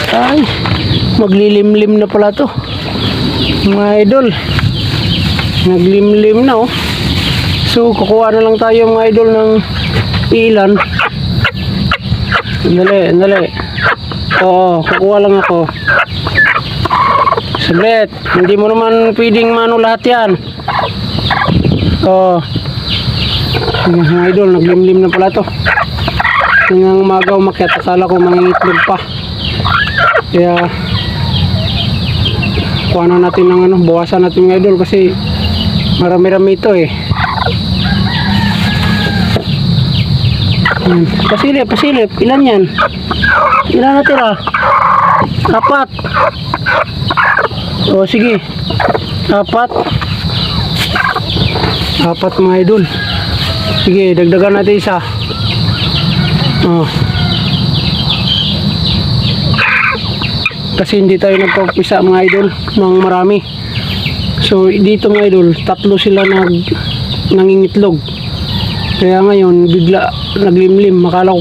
Ay, maglilimlim na pala to mga idol. Naglimlim na oh. So kukuha na lang tayo mga idol ng ilan. Andali. Oo, kukuha lang ako. Saglit, hindi mo naman pwedeng mano lahat yan. Oo. Mga idol, naglimlim na pala to. Hanggang umaga umakyat, akala ko mangingitlog pa. Kaya kuha na natin ng ano, bawasan natin mga idol kasi marami-rami ito eh. Pasilip. Ilan yan? Ilan natira? 4. O sige. 4 mga idol. Sige, dagdagan natin isa. Kasi hindi tayo nagpapisa mga idol ng marami. So dito mga idol, 3 sila nangingitlog. Kaya ngayon bigla naglimlim. Makala ko